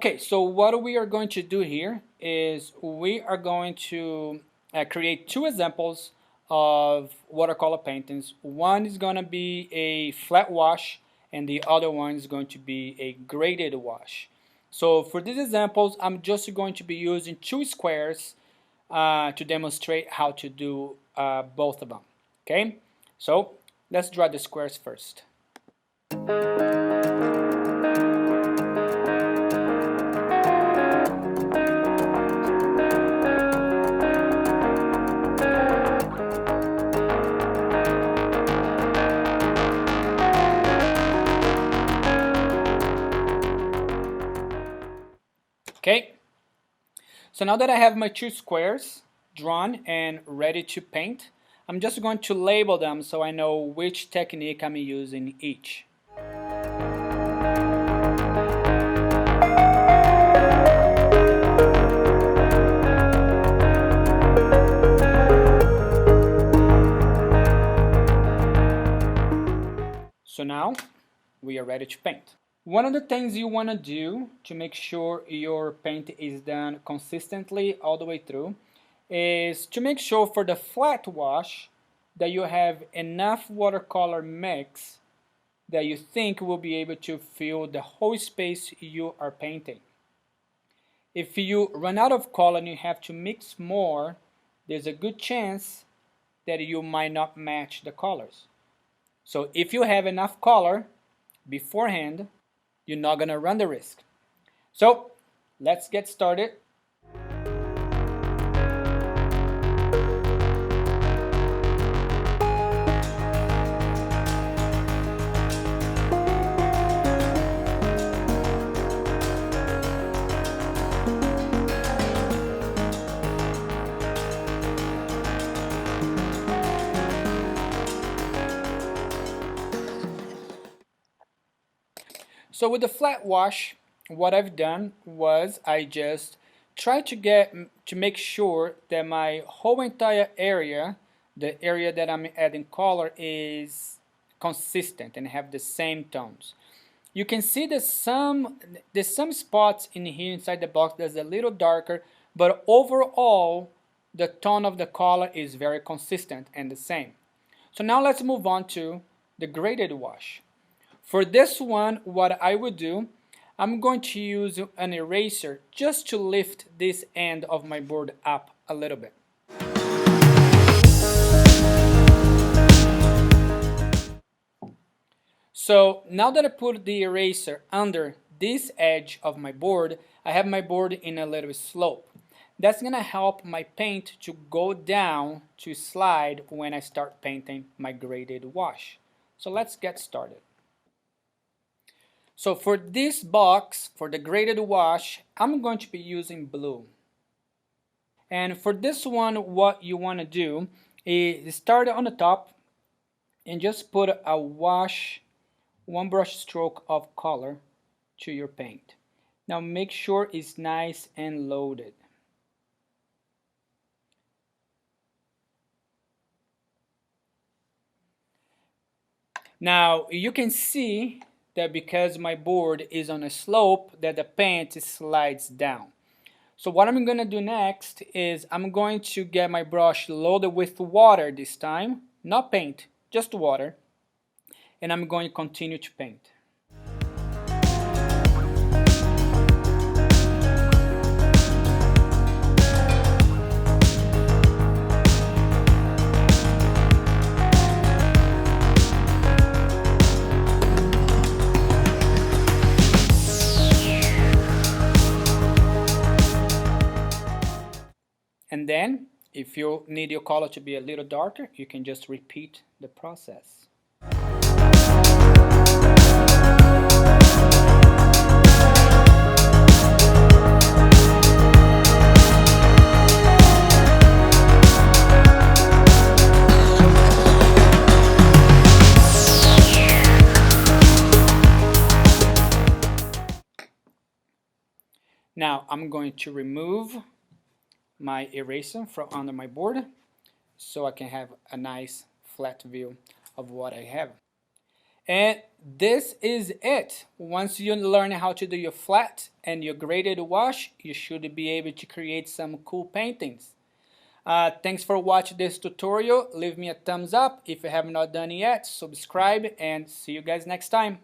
Okay, so what we are going to do here is we are going to create two examples of watercolor paintings. One is going to be a flat wash and the other one is going to be a graded wash. So for these examples, I'm just going to be using two squares to demonstrate how to do both of them. Okay, so let's draw the squares first. Okay, so now that I have my two squares drawn and ready to paint, I'm just going to label them so I know which technique I'm using each. So now we are ready to paint. One of the things you want to do to make sure your paint is done consistently all the way through is to make sure for the flat wash that you have enough watercolor mix that you think will be able to fill the whole space you are painting. If you run out of color and you have to mix more, there's a good chance that you might not match the colors. So if you have enough color beforehand, you're not going to run the risk. So let's get started. So with the flat wash, what I've done was I just tried to make sure that my whole entire area, the area that I'm adding color, is consistent and have the same tones. You can see there's some spots in here inside the box that's a little darker, but overall the tone of the color is very consistent and the same. So now let's move on to the graded wash. For this one, what I would do, I'm going to use an eraser just to lift this end of my board up a little bit. So now that I put the eraser under this edge of my board, I have my board in a little slope. That's going to help my paint to go down, to slide when I start painting my graded wash. So let's get started. So for this box, for the graded wash, I'm going to be using blue. And for this one, what you want to do is start on the top and just put a wash, one brush stroke of color to your paint. Now make sure it's nice and loaded. Now you can see that because my board is on a slope that the paint slides down. So what I'm going to do next is I'm going to get my brush loaded with water this time, not paint, just water, and I'm going to continue to paint. And then, if you need your color to be a little darker, you can just repeat the process. Now, I'm going to remove my eraser from under my board so I can have a nice flat view of what I have. And this is it. Once you learn how to do your flat and your graded wash, you should be able to create some cool paintings. Thanks for watching this tutorial. Leave me a thumbs up if you have not done it yet. Subscribe and see you guys next time.